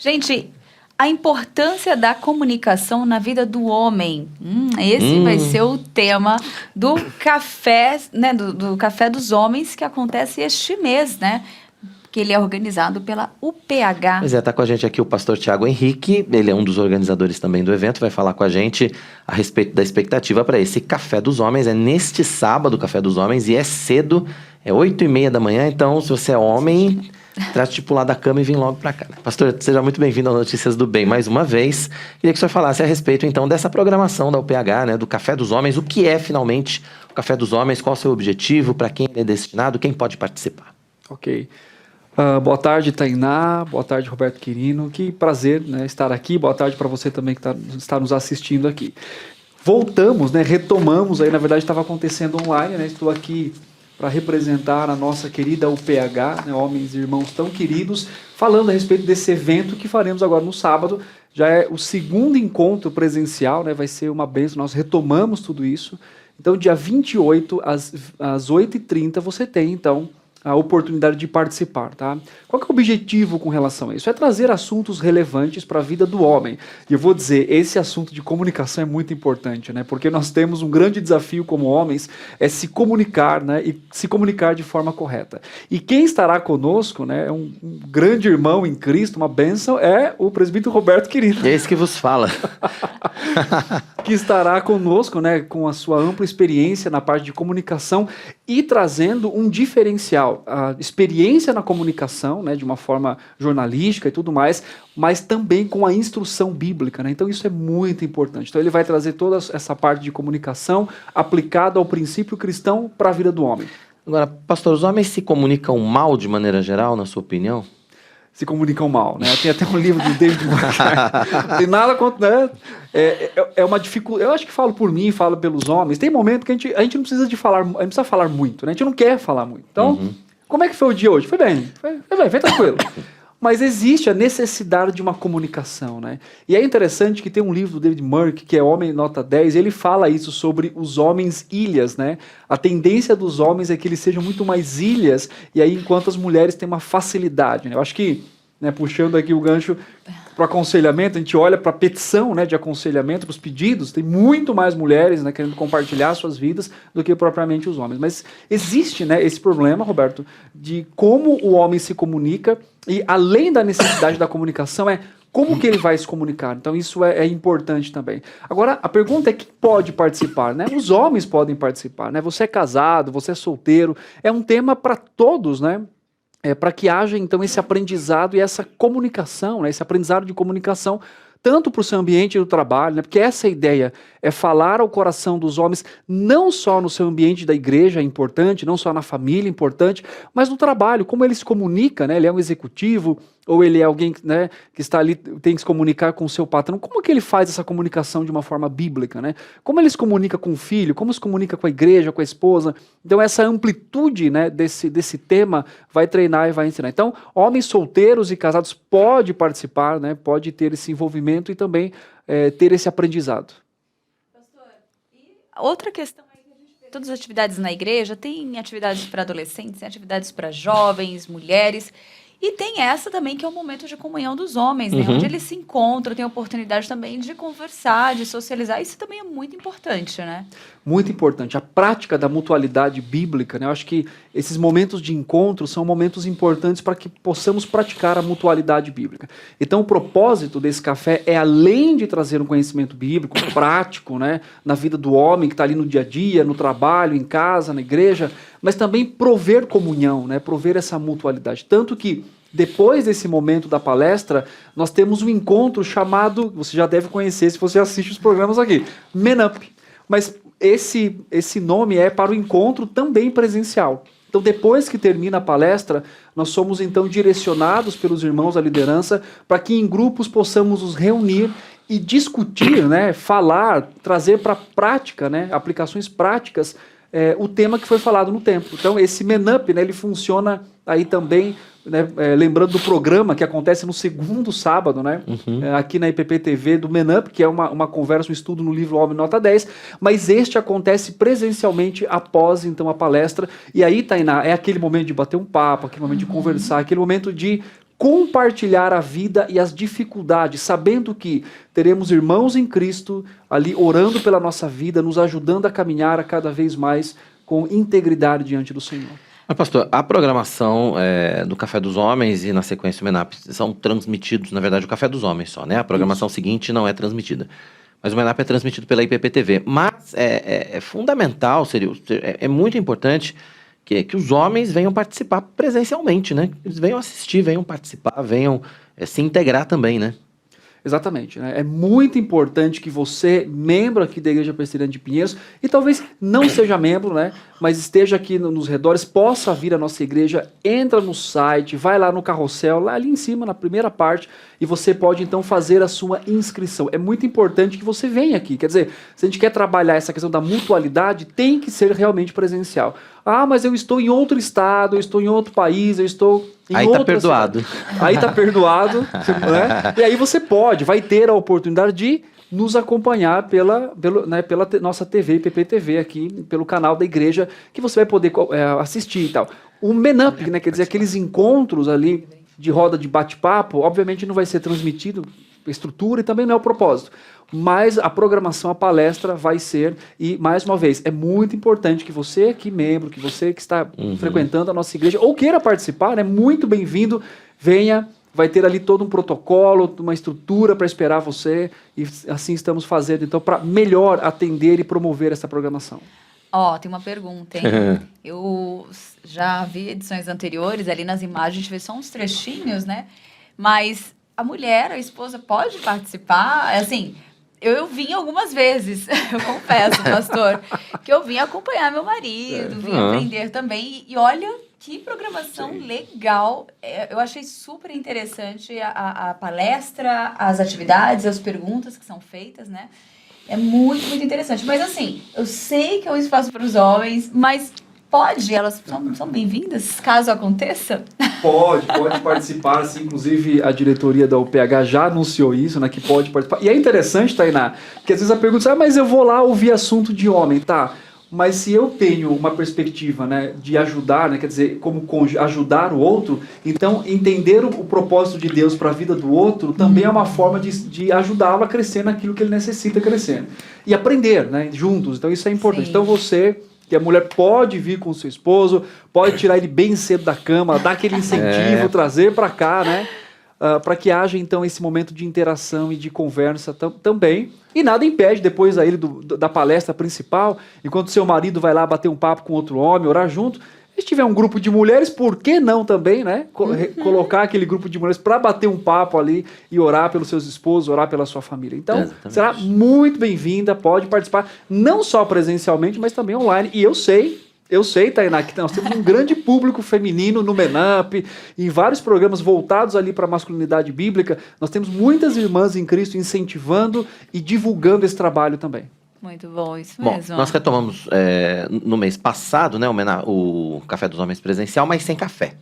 Gente, a importância da comunicação na vida do homem. Esse vai ser o tema do café, né, do Café dos Homens, que acontece este mês, né? Que ele é organizado pela UPH. Pois é, tá com a gente aqui o pastor Tiago Henrique, ele é um dos organizadores também do evento, vai falar com a gente a respeito da expectativa para esse Café dos Homens. É neste sábado o Café dos Homens e é cedo, é 8h30 da manhã, então se você é homem, trate de pular da cama e vir logo para cá. Pastor, seja muito bem-vindo ao Notícias do Bem mais uma vez. Queria que o senhor falasse a respeito então dessa programação da UPH, né, do Café dos Homens. O que é finalmente o Café dos Homens? Qual o seu objetivo? Para quem ele é destinado? Quem pode participar? Ok. Boa tarde, Tainá. Boa tarde, Roberto Quirino. Que prazer, né, estar aqui. Boa tarde para você também que está nos assistindo aqui. Voltamos, né, retomamos, aí na verdade estava acontecendo online, né, estou aqui para representar a nossa querida UPH, né, homens e irmãos tão queridos, falando a respeito desse evento que faremos agora no sábado. Já é o segundo encontro presencial, né, vai ser uma bênção, nós retomamos tudo isso. Então, dia 28, às 8h30, você tem, então, a oportunidade de participar, tá? Qual que é o objetivo com relação a isso? É trazer assuntos relevantes para a vida do homem. E eu vou dizer, esse assunto de comunicação é muito importante, né? Porque nós temos um grande desafio como homens, é se comunicar, né? E se comunicar de forma correta. E quem estará conosco, né? Um grande irmão em Cristo, uma bênção, é o presbítero Roberto Quirino. É esse que vos fala. Que estará conosco, né? Com a sua ampla experiência na parte de comunicação e trazendo um diferencial. A experiência na comunicação, né, de uma forma jornalística e tudo mais, mas também com a instrução bíblica, né? Então isso é muito importante. Então ele vai trazer toda essa parte de comunicação aplicada ao princípio cristão para a vida do homem. Agora, pastor, os homens se comunicam mal de maneira geral, na sua opinião? Se comunicam mal, né? Tem até um livro do David McCarthy. Tem nada contra, né? É uma dificuldade. Eu acho que falo por mim, falo pelos homens. Tem momento que a gente não precisa de falar, a gente precisa falar muito, né? A gente não quer falar muito. Então, como é que foi o dia hoje? Foi bem, foi tranquilo. Mas existe a necessidade de uma comunicação, né? E é interessante que tem um livro do David Murk, que é Homem Nota 10, ele fala isso sobre os homens ilhas, né? A tendência dos homens é que eles sejam muito mais ilhas, e aí enquanto as mulheres têm uma facilidade, né? Eu acho que, né, puxando aqui o gancho para aconselhamento, a gente olha para a petição, né, de aconselhamento, para os pedidos, tem muito mais mulheres, né, querendo compartilhar suas vidas do que propriamente os homens. Mas existe, né, esse problema, Roberto, de como o homem se comunica, e além da necessidade da comunicação, como que ele vai se comunicar. Então isso é importante também. Agora, a pergunta é quem pode participar, né? Os homens podem participar, né? Você é casado, você é solteiro, é um tema para todos, né? Para que haja, então, esse aprendizado e essa comunicação, né, esse aprendizado de comunicação, tanto para o seu ambiente do trabalho, né, porque essa ideia é falar ao coração dos homens, não só no seu ambiente da igreja é importante, não só na família é importante, mas no trabalho, como ele se comunica, né, ele é um executivo, ou ele é alguém, né, que está ali, tem que se comunicar com o seu patrão. Como que ele faz essa comunicação de uma forma bíblica, né? Como ele se comunica com o filho, como se comunica com a igreja, com a esposa. Então essa amplitude, né, desse tema vai treinar e vai ensinar. Então, homens solteiros e casados pode participar, né, pode ter esse envolvimento e também ter esse aprendizado. Pastor, e outra questão aí, que a gente vê todas as atividades na igreja, tem atividades para adolescentes, tem atividades para jovens, mulheres. E tem essa também, que é o momento de comunhão dos homens, né? Onde eles se encontram, tem a oportunidade também de conversar, de socializar. Isso também é muito importante, né? Muito importante. A prática da mutualidade bíblica, né? Eu acho que esses momentos de encontro são momentos importantes para que possamos praticar a mutualidade bíblica. Então, o propósito desse café é, além de trazer um conhecimento bíblico prático, né, na vida do homem que está ali no dia a dia, no trabalho, em casa, na igreja, mas também prover comunhão, né, prover essa mutualidade. Tanto que, depois desse momento da palestra, nós temos um encontro chamado, você já deve conhecer se você assiste os programas aqui, Men Up. Mas esse nome é para o encontro também presencial. Então, depois que termina a palestra, nós somos então direcionados pelos irmãos da liderança para que em grupos possamos nos reunir e discutir, né, falar, trazer para a prática, né, aplicações práticas, o tema que foi falado no templo. Então, esse Men Up, né, ele funciona aí também, né, lembrando do programa que acontece no segundo sábado, né, aqui na IPP TV do Men Up, que é uma conversa, um estudo no livro Homem Nota 10, mas este acontece presencialmente após, então, a palestra. E aí, Tainá, é aquele momento de bater um papo, aquele momento de conversar, aquele momento de compartilhar a vida e as dificuldades, sabendo que teremos irmãos em Cristo ali orando pela nossa vida, nos ajudando a caminhar a cada vez mais com integridade diante do Senhor. Mas, pastor, a programação do Café dos Homens e, na sequência, o MENAP são transmitidos, na verdade, o Café dos Homens só, né? A programação seguinte não é transmitida. Mas o MENAP é transmitido pela IPPTV. Mas é fundamental, é muito importante que os homens venham participar presencialmente, né? Eles venham assistir, venham participar, venham se integrar também, né? Exatamente, né? É muito importante que você, membro aqui da Igreja Presbiteriana de Pinheiros, e talvez não seja membro, né? Mas esteja aqui nos redores, possa vir à nossa igreja, entra no site, vai lá no carrossel, lá ali em cima, na primeira parte, e você pode então fazer a sua inscrição. É muito importante que você venha aqui. Quer dizer, se a gente quer trabalhar essa questão da mutualidade, tem que ser realmente presencial. Ah, mas eu estou em outro estado, eu estou em outro país, eu estou em aí outra tá perdoado. cidade. Aí tá perdoado, né? E aí você vai ter a oportunidade de nos acompanhar pela nossa TV, PPTV aqui, pelo canal da igreja, que você vai poder assistir e tal. O MENAP, né, quer dizer, aqueles encontros ali de roda de bate-papo, obviamente não vai ser transmitido, estrutura e também não é o propósito. Mas a programação, a palestra vai ser, e mais uma vez, é muito importante que você aqui, membro, que você que está frequentando a nossa igreja, ou queira participar, é muito bem-vindo, venha, vai ter ali todo um protocolo, uma estrutura para esperar você, e assim estamos fazendo, então, para melhor atender e promover essa programação. Tem uma pergunta, hein? Eu já vi edições anteriores, ali nas imagens, a gente vê só uns trechinhos, né? Mas a mulher, a esposa, pode participar? Assim, eu vim algumas vezes, eu confesso, pastor, que eu vim acompanhar meu marido, vim aprender também. E olha que programação legal. Eu achei super interessante a palestra, as atividades, as perguntas que são feitas, né? É muito, muito interessante. Mas assim, eu sei que é um espaço para os homens, mas elas são bem-vindas, caso aconteça? Pode participar, assim, inclusive a diretoria da UPH já anunciou isso, né, que pode participar. E é interessante, Tainá, que às vezes a pergunta é, mas eu vou lá ouvir assunto de homem, tá? Mas se eu tenho uma perspectiva, né, de ajudar, né, quer dizer, como cônjuge, ajudar o outro, então entender o propósito de Deus para a vida do outro também é uma forma de ajudá-lo a crescer naquilo que ele necessita crescer. E aprender, né, juntos. Então isso é importante. Sim. Então você, que a mulher pode vir com o seu esposo, pode tirar ele bem cedo da cama, dar aquele incentivo, trazer para cá, né? Para que haja, então, esse momento de interação e de conversa também. E nada impede, depois aí da palestra principal, enquanto seu marido vai lá bater um papo com outro homem, orar junto, se tiver um grupo de mulheres, por que não também, né? Colocar aquele grupo de mulheres para bater um papo ali e orar pelos seus esposos, orar pela sua família. Então, será muito bem-vinda, pode participar, não só presencialmente, mas também online. E eu sei, Tainá, que nós temos um grande público feminino no MENAP, em vários programas voltados ali para a masculinidade bíblica. Nós temos muitas irmãs em Cristo incentivando e divulgando esse trabalho também. Muito bom, isso mesmo. Nós retomamos no mês passado, né, o Café dos Homens presencial, mas sem café.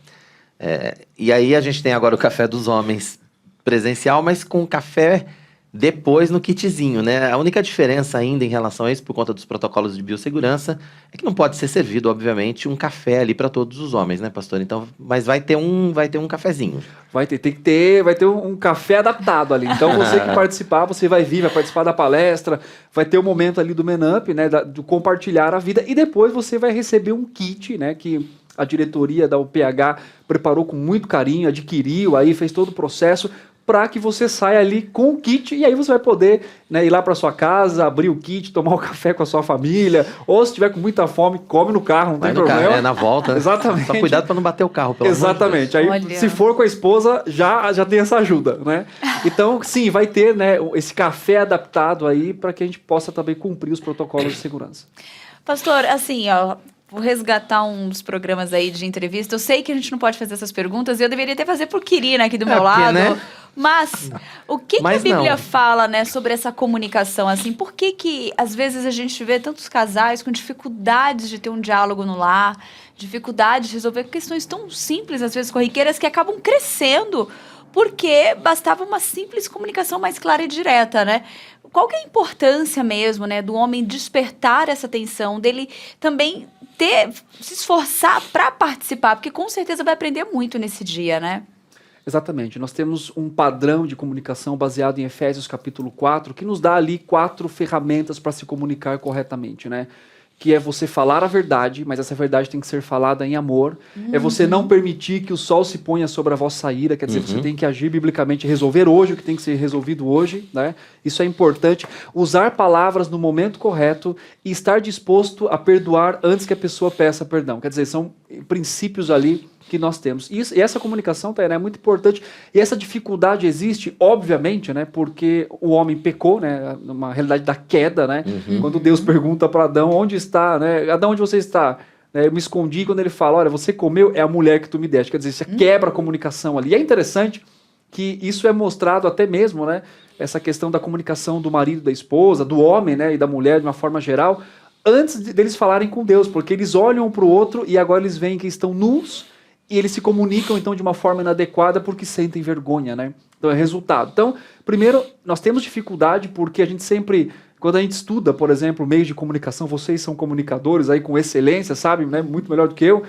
E aí a gente tem agora o Café dos Homens presencial, mas com café depois no kitzinho, né? A única diferença ainda em relação a isso, por conta dos protocolos de biossegurança, é que não pode ser servido, obviamente, um café ali para todos os homens, né, pastor? Então, mas vai ter um cafezinho. Vai ter um café adaptado ali. Então, você que participar, você vai participar da palestra, vai ter o momento ali do MENAP, né, do compartilhar a vida, e depois você vai receber um kit, né, que a diretoria da UPH preparou com muito carinho, adquiriu, aí fez todo o processo, para que você saia ali com o kit, e aí você vai poder, né, ir lá para sua casa, abrir o kit, tomar um café com a sua família, ou se tiver com muita fome, come no carro, não tem problema. Na volta. Exatamente. Só cuidado para não bater o carro, pelo Exatamente. amor de Deus. Aí, se for com a esposa, já tem essa ajuda, né? Então, sim, vai ter, né, esse café adaptado aí para que a gente possa também cumprir os protocolos de segurança. Pastor, assim, vou resgatar um dos programas aí de entrevista. Eu sei que a gente não pode fazer essas perguntas, e eu deveria até fazer por Quirina aqui do meu lado. Né? Mas o que a Bíblia fala, né, sobre essa comunicação? Assim, por que às vezes a gente vê tantos casais com dificuldades de ter um diálogo no lar, dificuldades de resolver questões tão simples, às vezes corriqueiras, que acabam crescendo porque bastava uma simples comunicação mais clara e direta, né? Qual que é a importância mesmo, né, do homem despertar essa atenção, dele também se esforçar para participar, porque com certeza vai aprender muito nesse dia, né? Exatamente. Nós temos um padrão de comunicação baseado em Efésios capítulo 4, que nos dá ali 4 ferramentas para se comunicar corretamente, né? Que é você falar a verdade, mas essa verdade tem que ser falada em amor. É você não permitir que o sol se ponha sobre a vossa ira, quer dizer, você tem que agir biblicamente, resolver hoje o que tem que ser resolvido hoje, né? Isso é importante. Usar palavras no momento correto e estar disposto a perdoar antes que a pessoa peça perdão. Quer dizer, são princípios ali que nós temos. E essa comunicação, Tainá, é muito importante. E essa dificuldade existe, obviamente, né, porque o homem pecou, né, numa realidade da queda, né? Quando Deus pergunta para Adão, onde está, né? Adão, onde você está? Eu me escondi. Quando ele fala, olha, você comeu, é a mulher que tu me deste. Quer dizer, isso quebra a comunicação ali. E é interessante que isso é mostrado até mesmo, né, essa questão da comunicação do marido e da esposa, do homem, né, e da mulher de uma forma geral, antes deles falarem com Deus, porque eles olham um para o outro e agora eles veem que estão nus. E eles se comunicam, então, de uma forma inadequada porque sentem vergonha, né? Então, é resultado. Então, primeiro, nós temos dificuldade porque a gente sempre, quando a gente estuda, por exemplo, meios de comunicação, vocês são comunicadores aí com excelência, sabe? Né? Muito melhor do que eu.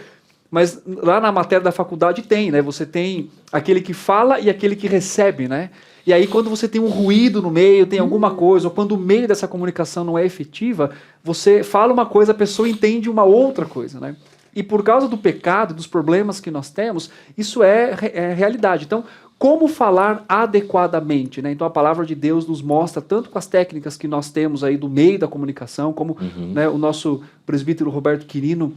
Mas lá na matéria da faculdade tem, né? Você tem aquele que fala e aquele que recebe, né? E aí, quando você tem um ruído no meio, tem alguma coisa, ou quando o meio dessa comunicação não é efetiva, você fala uma coisa, a pessoa entende uma outra coisa, né? E por causa do pecado, dos problemas que nós temos, isso é realidade. Então, como falar adequadamente, né? Então, a palavra de Deus nos mostra, tanto com as técnicas que nós temos aí do meio da comunicação, como né, o nosso presbítero Roberto Quirino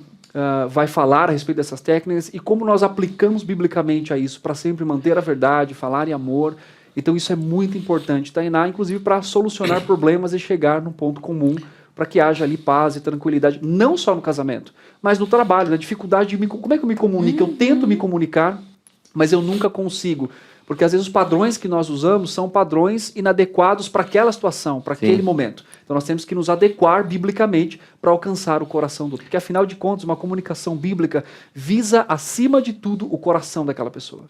vai falar a respeito dessas técnicas, e como nós aplicamos biblicamente a isso, para sempre manter a verdade, falar em amor. Então, isso é muito importante, Tainá, inclusive para solucionar problemas e chegar num ponto comum, para que haja ali paz e tranquilidade, não só no casamento, mas no trabalho, na dificuldade de como é que eu me comunico? Eu tento me comunicar, mas eu nunca consigo, porque às vezes os padrões que nós usamos são padrões inadequados para aquela situação, para aquele momento. Então nós temos que nos adequar biblicamente para alcançar o coração do outro, porque afinal de contas uma comunicação bíblica visa acima de tudo o coração daquela pessoa.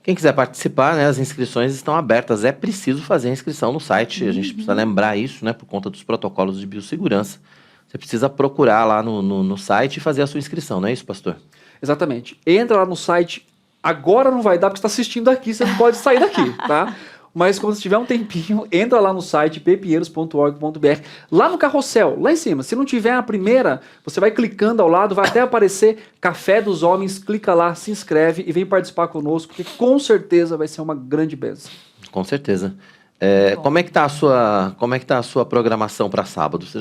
Quem quiser participar, né, as inscrições estão abertas. É preciso fazer a inscrição no site. A gente precisa lembrar isso, né, por conta dos protocolos de biossegurança. Você precisa procurar lá no site e fazer a sua inscrição, não é isso, pastor? Exatamente. Entra lá no site. Agora não vai dar porque você está assistindo aqui, você não pode sair daqui, tá? Mas quando você tiver um tempinho, entra lá no site pepinheiros.org.br, lá no carrossel, lá em cima. Se não tiver a primeira, você vai clicando ao lado, vai até aparecer Café dos Homens, clica lá, se inscreve e vem participar conosco, porque com certeza vai ser uma grande bênção. Com certeza. Como é que tá a sua programação para sábado? Você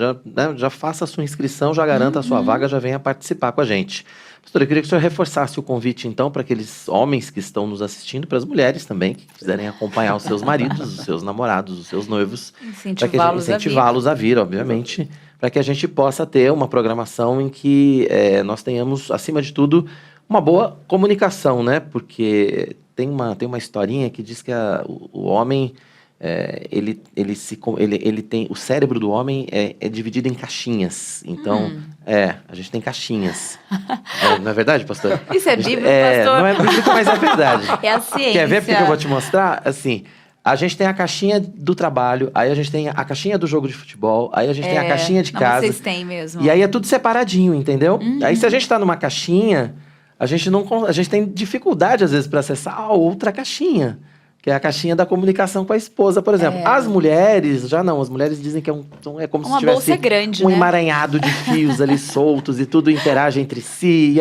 já faça a sua inscrição, já garanta a sua vaga, já venha participar com a gente. Pastor, eu queria que o senhor reforçasse o convite, então, para aqueles homens que estão nos assistindo, para as mulheres também, que quiserem acompanhar os seus maridos, os seus namorados, os seus noivos. Incentivá-los a vir, obviamente, para que a gente possa ter uma programação em que nós tenhamos, acima de tudo, uma boa comunicação, né? Porque tem uma historinha que diz que o homem... ele tem o cérebro do homem é dividido em caixinhas. Então, a gente tem caixinhas. Não é verdade, pastor? Isso é bíblico, pastor? Não é bíblico, mas é verdade. É a ciência. Quer ver porque eu vou te mostrar? Assim, a gente tem a caixinha do trabalho, aí a gente tem a caixinha do jogo de futebol, aí a gente tem a caixinha de casa. Vocês têm mesmo. E aí é tudo separadinho, entendeu? Aí se a gente tá numa caixinha, a gente tem dificuldade às vezes para acessar a outra caixinha. Que é a caixinha da comunicação com a esposa, por exemplo. As mulheres, já não. As mulheres dizem que é como se tivesse bolsa grande, um né? emaranhado de fios ali soltos e tudo interage entre si.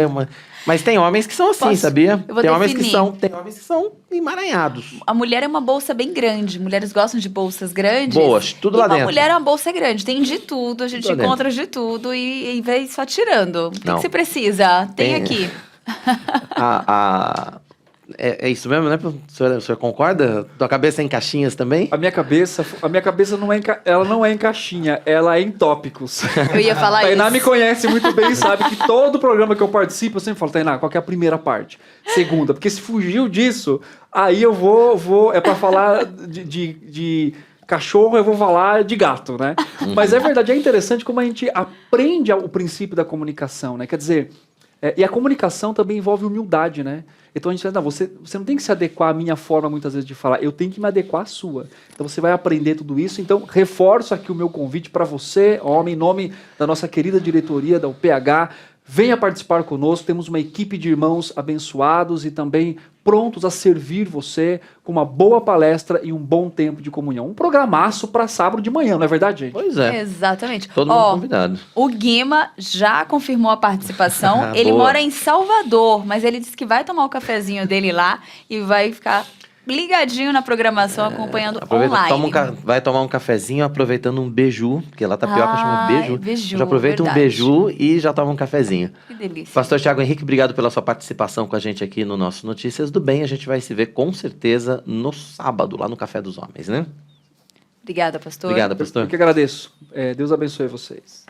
Mas tem homens que são assim, sabia? Eu vou tem homens definir. tem homens que são emaranhados. A mulher é uma bolsa bem grande. Mulheres gostam de bolsas grandes. Boas, tudo lá dentro. Uma mulher é uma bolsa grande. Tem de tudo, a gente Tudo lá encontra de tudo e vai só tirando. O que você precisa? Tem aqui. É isso mesmo, né? O senhor concorda? Tua cabeça é em caixinhas também? A minha cabeça ela não é em caixinha, ela é em tópicos. Eu ia falar isso. Tainá me conhece muito bem, sabe que todo programa que eu participo, eu sempre falo, Tainá, qual que é a primeira parte? Segunda, porque se fugiu disso, aí eu vou é para falar de cachorro, eu vou falar de gato, né? Mas é verdade, é interessante como a gente aprende o princípio da comunicação, né? Quer dizer, e a comunicação também envolve humildade, né? Então a gente fala, não, você não tem que se adequar à minha forma muitas vezes de falar, eu tenho que me adequar à sua. Então você vai aprender tudo isso. Então reforço aqui o meu convite para você, homem, em nome da nossa querida diretoria da UPH, Venha participar conosco, temos uma equipe de irmãos abençoados e também prontos a servir você com uma boa palestra e um bom tempo de comunhão. Um programaço para sábado de manhã, não é verdade, gente? Pois é. Exatamente. Todo mundo convidado. O Guima já confirmou a participação. Ele Boa. mora em Salvador, mas ele disse que vai tomar o cafezinho dele lá e vai ficar ligadinho na programação, acompanhando online. Vai tomar um cafezinho aproveitando um beiju, porque lá tapioca chama beiju. Beiju, Já aproveita verdade. um beiju e já toma um cafezinho. Que delícia. Pastor Tiago Henrique, obrigado pela sua participação com a gente aqui no nosso Notícias do Bem. A gente vai se ver com certeza no sábado, lá no Café dos Homens, né? Obrigada, pastor. Obrigado, pastor. Eu que agradeço. Deus abençoe vocês.